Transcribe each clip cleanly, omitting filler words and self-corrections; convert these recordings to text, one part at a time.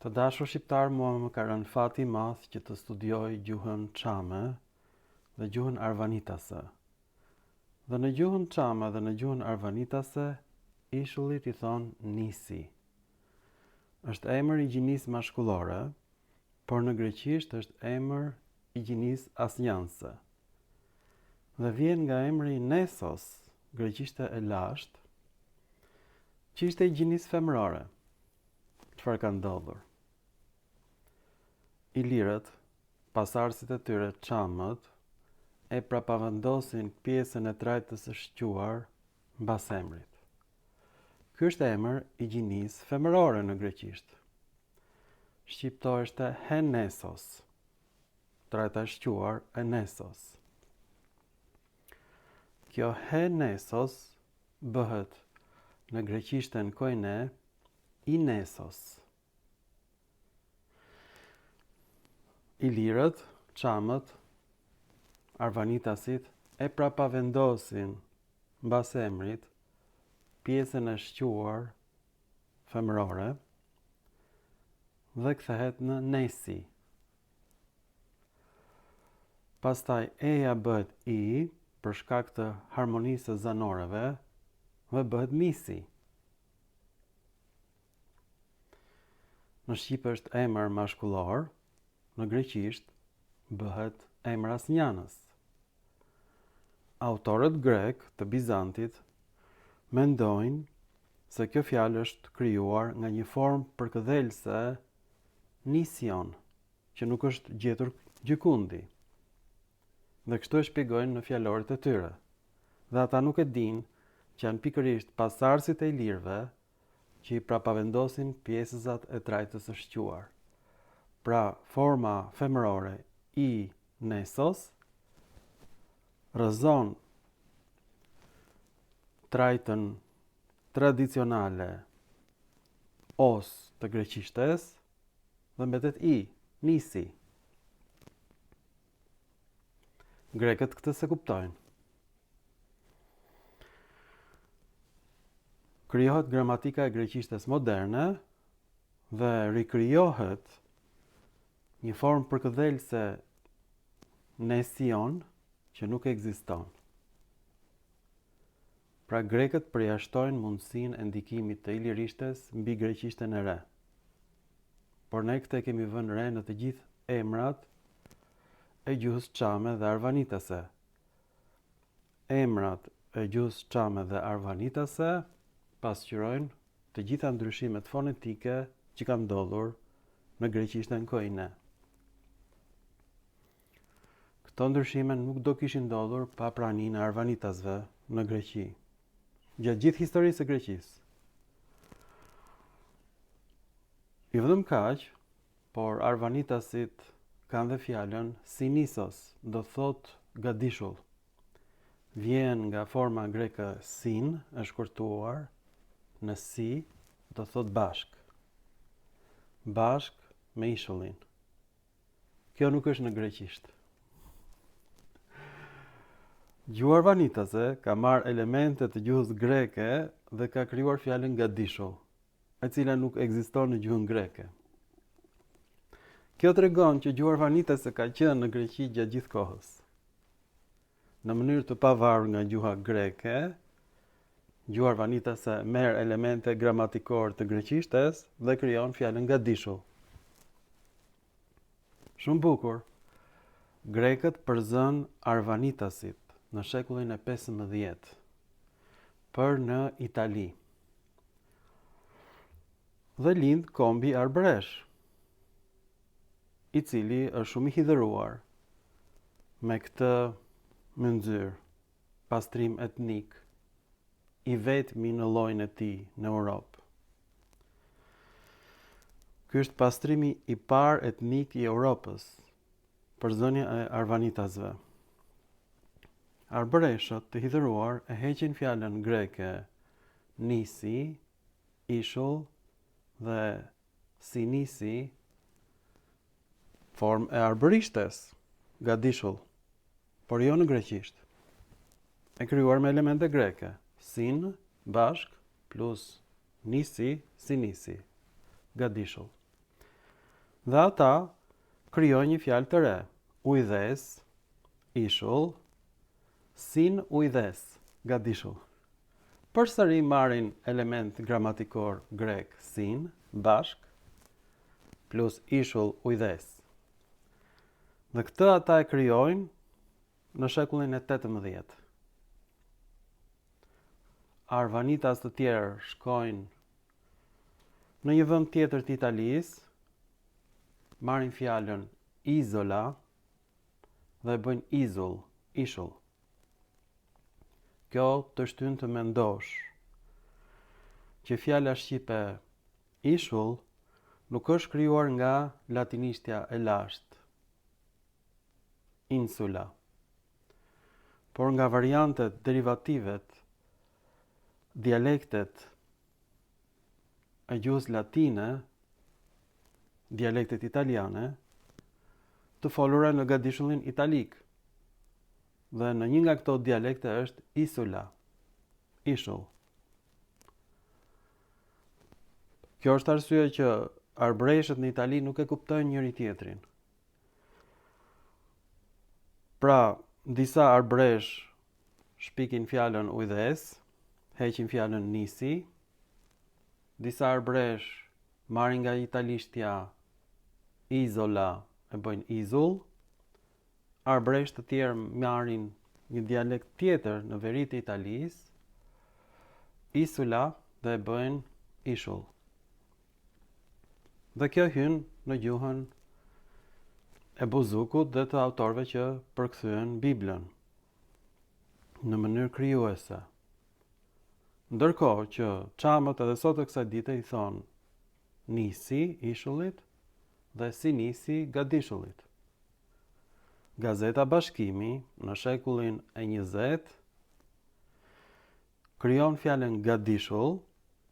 Të dashur shqiptar, mua më ka rënë fati i madh që të studioj gjuhën çame dhe gjuhën arvanitase. Dhe në gjuhën çame dhe në gjuhën arvanitase, ishullit I thon nisi. Është emër I gjinisë mashkullore, por në greqisht është emër I gjinisë asnjanse. Dhe vjen nga emri Nesos, greqishte e lashtë, që ishte I gjinisë femërore. Çfarë ka ndodhur? Ilirët, pasardhësit e tyre çamët, e prapavendosin pjesën e trajtës së shquar mbas emrit. Ky është emër I gjinisë femërore në greqisht. Shqiptoheshte Henesos, trajta e shquar e Nesos. Kjo Henesos bëhet në greqishten koine Inesos. Ilirët, çamët, arvanitasit e prapavendosin mbas emrit pjesën e shquar femërore dhe kthehet në nesi. Pastaj eja bëhet I për shkak të harmonisë së zanoreve dhe bëhet misi. Në shqip është emër mashkullor, në greqisht bëhet emër asnjanës. Autorët grek të Bizantit mendojnë se kjo fjalë është krijuar nga një formë përkëdhelëse nision, që nuk është gjetur gjikundi. Dhe kështu e shpjegojnë në fjalorët e tyre. Dhe ata nuk e dinë që janë pikërisht pasardhësit e ilirëve që I prapavendosin pjesëzat e trajtës së shquar. Pra, forma femërore I Nesos rrëzon trajtën tradicionale os të greqishtes dhe mbetet I, nisi. Grekët këtë se kuptojnë. Krijohet gramatika e greqishtes moderne dhe rikrijohet një formë përkëdhelëse nesion që nuk ekziston. Pra grekët përjashtojnë mundësinë e ndikimit të ilirishtes mbi greqishten e re. Por ne këtë kemi vënë re në të gjithë emrat e gjuhës çame dhe arvanitase. Emrat e gjuhës çame dhe arvanitase pasqyrojnë të gjitha ndryshimet fonetike që kanë ndodhur në greqishten koine. Këto ndryshime nuk do kishin ndodhur pa praninë e arvanitasve në Greqi, gjatë gjithë historisë së Greqisë. Jo vetëm kaq, por arvanitasit kanë dhe fjalën sinisos, do thot gadishull. Vjen nga forma greke sin, e shkurtuar në si, do thot bashk. Bashk me ishullin. Kjo nuk është në greqisht. Gjuha arvanitase ka marrë elemente të gjuhës greke dhe ka krijuar fjalën gadishull, e cila nuk ekziston në gjuhën greke. Kjo tregon që gjuha arvanitase ka qenë në Greqi gjatë gjithë kohës. Në mënyrë të pavarur nga gjuha greke, gjuha arvanitase merr elemente gramatikore të greqishtes dhe krijon fjalën gadishull. Shumë bukur. Grekët përzën arvanitasit në shekullin e 15 për në Itali. Dhe lind kombi arbëresh, I cili është shumë I hidhëruar me këtë mëndzyrë, pastrim etnik, I vetmi në llojin e tij në Europë. Ky është pastrimi I parë etnik I Europës, përzënia e arvanitasve. Arbëreshët të hidhëruar e heqin fjalën greke nisi, ishull dhe sinisi, formë e arbërishtes, gadishull, por jo në greqisht. E krijuar me elemente greke, sin, bashk, plus nisi, sinisi, gadishull. Dhe ata krijojnë një fjalë të re. Ujdes, ishull, sin ujdes, gadishull. Përsëri marrin element gramatikor grek sin, bashk, plus ishull ujdes. Dhe këtë ata e krijojnë në shekullin e 18. Arvanitas të tjerë shkojnë në një vend tjetër të Italisë, marrin fjalën izola dhe bëjnë izull, ishull. Kjo të shtyn të mendosh që fjala shqipe ishull nuk është krijuar nga latinishtja e lashtë, insula, por nga variantet derivativet, dialektet e gjuhës latine, dialektet italiane, të folura në gadishullin italik. Dhe në një nga këto dialekte është isula, ishull. Kjo është arsye që arbreshët në Itali nuk e kuptojnë njëri tjetrin. Pra, disa arbresh shpikin fjalën ujdes, heqin fjalën nisi, disa arbresh marrin nga italishtja izola e bëjnë izull, arbresh të tjerë marrin një dialekt tjetër në veri të Italisë, isula dhe e bëjnë ishull. Dhe kjo hyn në gjuhën e buzukut dhe të autorëve që përkthyen Biblën në mënyrë krijuese. Ndërkohë që çamët edhe sot të kësaj dite i thonë nisi ishullit dhe sinisi gadishullit. Gazeta Bashkimi në shekullin e 20 krijon fjalën gadishull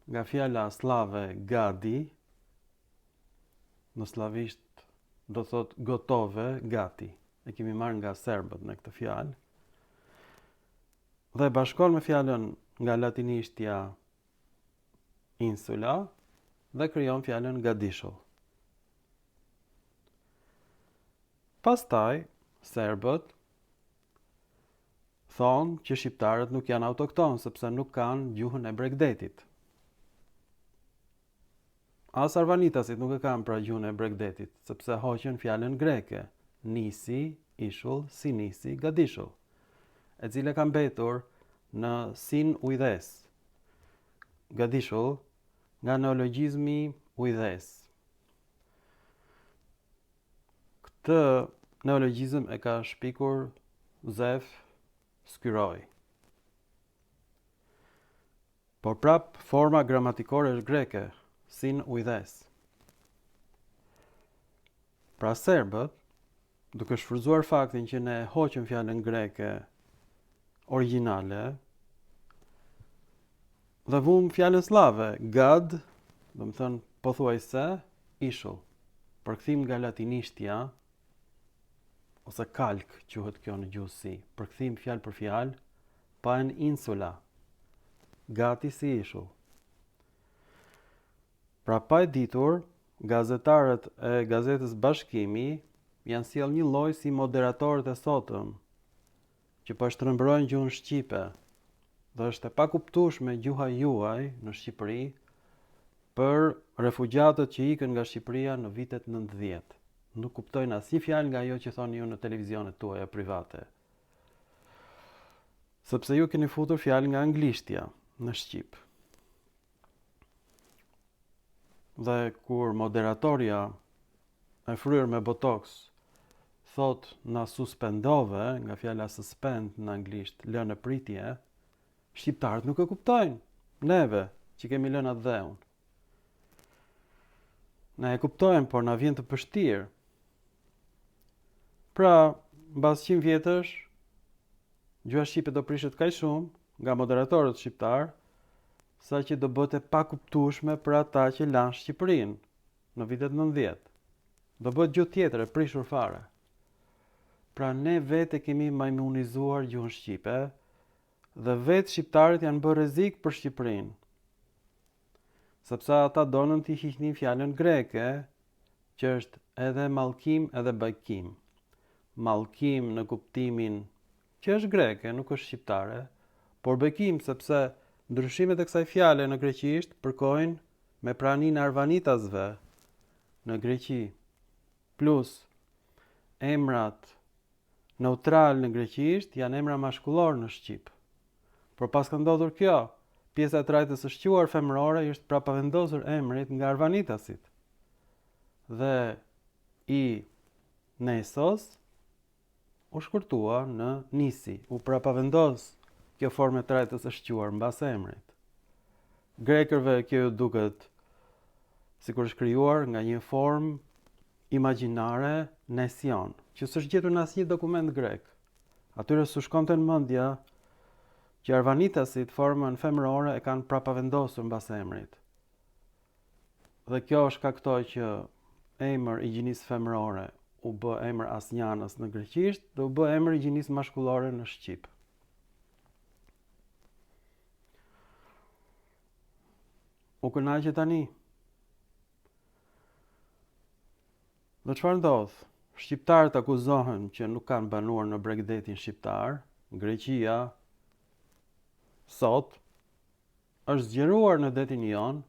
nga fjala slave gadi, në slavisht do thot gotove, gati. E kemi marrë nga serbët në këtë fjalë. Dhe bashkon me fjalën nga latinishtja insula dhe krijon fjalën gadishull. Pastaj, serbët thonë që shqiptarët nuk janë autoktonë sepse nuk kanë gjuhën e Bregdetit. As arvanitasit nuk e kanë pra gjuhën e Bregdetit, sepse hoqën fjalën greke, nisi, ishull, sinisi, gadishull, e cila ka mbetur në sin ujdes. Gadishull nga neologjizmi ujdes. Këtë neologjizëm e ka shpikur Zef Skyroj. Por prap forma gramatikore është greke, sin ujdes. Pra serbët, duke shfrytzuar faktin që ne hoqëm fjalën greke origjinale dhe vum fjalën slave, gad, do të thënë pothuajse ishull, përkthim nga latinishtja ose kalk quhet kjo në gjuhësi, përkthim fjalë për fjalë, pa në insula, gati si ishull. Pra pa e ditur, gazetarët e gazetës Bashkimi janë sjell një lloj si moderatorët e sotëm, që po shtrëmbrojnë gjuhën shqipe, dhe është e pakuptueshme gjuha juaj në Shqipëri për refugjatët që ikën nga Shqipëria në vitet 90. Nuk kuptojnë asnjë fjalë nga ajo që thoni ju në televizionet tuaja private. Sepse ju keni futur fjalë nga anglishtja në Shqip. Dhe kur moderatorja e fryrë me botox thot na suspendove, nga fjala suspend në anglisht, lënë pritje, shqiptarët nuk e kuptojnë. Neve që kemi lënë atë dheun. Ne e kuptojmë, por na vjen të vështirë. Pra, mbas 100 vjetësh, gjuha shqipe do prishet kaq shumë nga moderatorët shqiptar, sa që do bëhet e pakuptueshme për ata që lanë Shqipërinë në vitet 90. Do bëhet gjuhë tjetër e prishur fare. Pra ne vetë kemi majmunizuar gjuhën shqipe dhe vetë shqiptarët janë bërë rrezik për Shqipërinë. Sepse ata donën t'i hiqnin fjalën greke që është edhe mallkim edhe bajkim. Mallkim në kuptimin që është greke, nuk është shqiptare, por bajkim sepse ndryshimet e kësaj fjale në greqisht përkojnë me praninë e arvanitasve në Greqi, plus emrat neutral në greqisht janë emra mashkullor në shqip. Por pas ka ndodhur kjo, pjesa e trajtës së shquar femërore është prapavendosur emrit nga arvanitasit. Dhe I Nesos u shkurtua në Nisi, u prapavendos kjo formë e trajtës së shquar mbas emrit. Grekërve kjo ju duket sikur është krijuar nga një formë imagjinare nesion, që s'është gjetur në asnjë dokument grek. Atyre s'u shkonte në mendje që arvanitasit formën femërore e kanë prapavendosur mbas emrit. Dhe kjo shkaktoi që emër i gjinisë femërore u bë emër asnjanës në greqisht dhe u bë emër i gjinisë mashkullore në shqip. U kënaqë tani. Dhe çfarë ndodh? Shqiptarët akuzohen që nuk kanë banuar në Bregdetin shqiptar. Greqia sot është zgjeruar në detin Jon,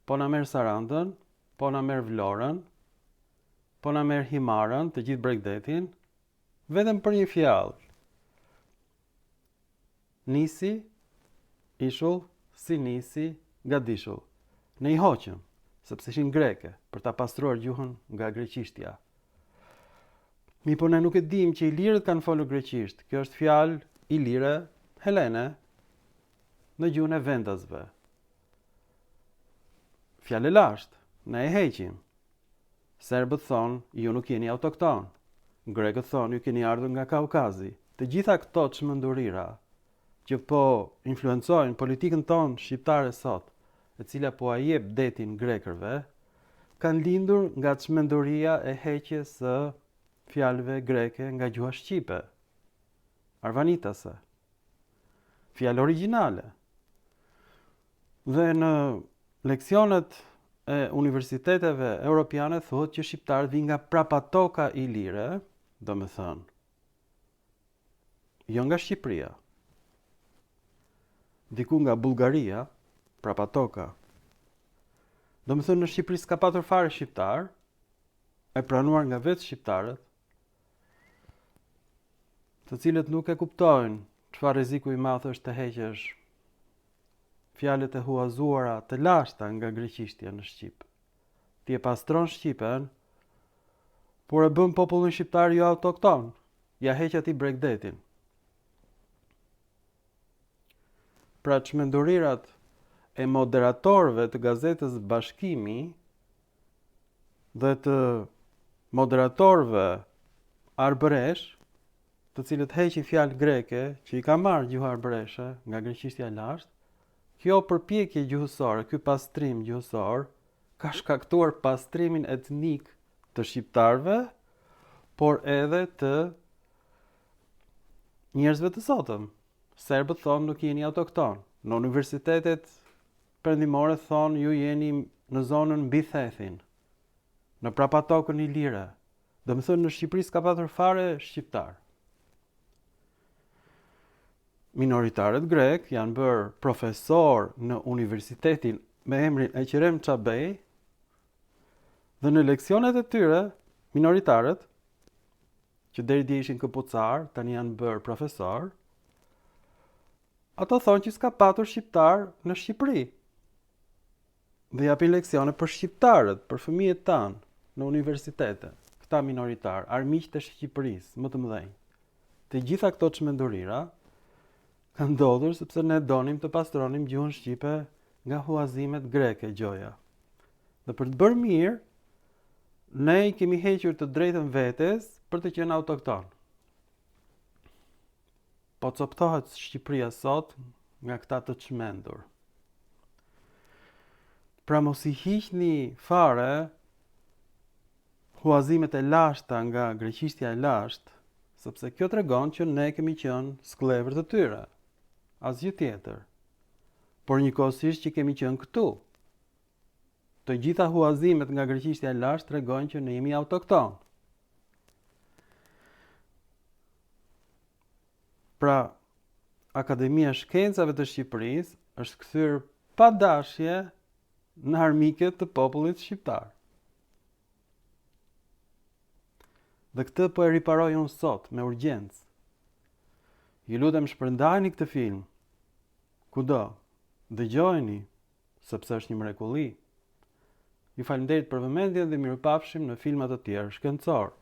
po na merr Sarandën, po na merr Vlorën, po na merr Himarën, të gjithë Bregdetin, vetëm për një fjalë. Nisi, ishull, si nisi, nga dishull. Ne I hoqëm, sepse ishin greke, për ta pastruar gjuhën nga greqishtja. Mi po ne nuk e dim që ilirët kanë folur greqisht. Kjo është fjalë ilire, helene, në gjuhën e vendasve. Fjalë lashtë, ne e heqim. Serbët thonë, ju nuk jeni autokton. Grekët thonë, ju keni ardhur nga Kaukazi. Të gjitha këto çmendurira që po influencojnë politikën tonë shqiptare sot, e cila po a jep detin grekërve, kanë lindur nga çmenduria e heqjes së fjalëve greke nga gjuha shqipe. Arvanitase. Fjalë origjinale. Dhe në leksionet e universiteteve europiane thuhet që shqiptarët vijnë nga prapatoka ilire, do me thënë, jo nga Shqipëria. Diku nga Bullgaria, prapatoka. Do me thënë në Shqipëri s'ka patur fare shqiptar, e pranuar nga vetë shqiptarët, të cilët nuk e kuptojnë çfarë rreziku I madh është të heqësh fjalët e huazuara të lashta nga greqishtja në shqip. Ti e pastron shqipen, por e bën popullin shqiptar jo autokton, ja heq atij Bregdetin. Pra çmendurirat e moderatorëve të gazetës Bashkimi dhe të moderatorëve arbëresh, të cilët heqin fjalë greke që I ka marrë gjuha arbëreshe nga greqishtja lashtë, kjo përpjekje gjuhësore, ky pastrim gjuhësor, ka shkaktuar pastrimin etnik të shqiptarëve, por edhe të njerëzve të sotëm. Serbët thonë nuk jeni autokton. Në universitetet perëndimore thonë ju jeni në zonën mbi thethin, në prapatokën ilire. Do të thonë në Shqipëri s'ka patur fare shqiptar. Minoritarët grek janë bërë profesor në universitetin me emrin Eqerem Çabej dhe në leksionet e tyre, minoritarët, që deri dje ishin këpucar, tani janë bërë profesor, ato thonë që s'ka patur shqiptar në Shqipëri. Dhe japin leksione për shqiptarët, për fëmijët tanë në universitete, këta minoritarë, armiqtë e Shqipërisë, më të mëdhenj. Të gjitha këto çmendurira kanë ndodhur sepse ne donim të pastronim gjuhën shqipe nga huazimet greke gjoja. Dhe për të bërë mirë, ne I kemi hequr të drejtën vetes për të qenë autokton. Po coptohet Shqipëria sot nga këta të çmendur. Pra mos I hiqni fare huazimet e lashta nga greqishtja e lashtë, sepse kjo tregon që ne kemi qenë skllëvër të tyre. Asgjë tjetër. Por njëkohësisht që kemi qenë këtu, Të gjitha huazimet nga greqishtja e lashtë tregojnë që ne jemi autokton. Pra, Akademia e Shkencave të Shqipërisë është kthyer pa dashje në armike të popullit shqiptar. Dhe këtë po e riparoj unë sot me urgjencë. Ju lutem shpërndajeni këtë film. Kudo, dëgjojeni, sepse është një mrekulli. Ju falenderit për vëmendjen dhe mirupafshim në filma të tjerë shkencor.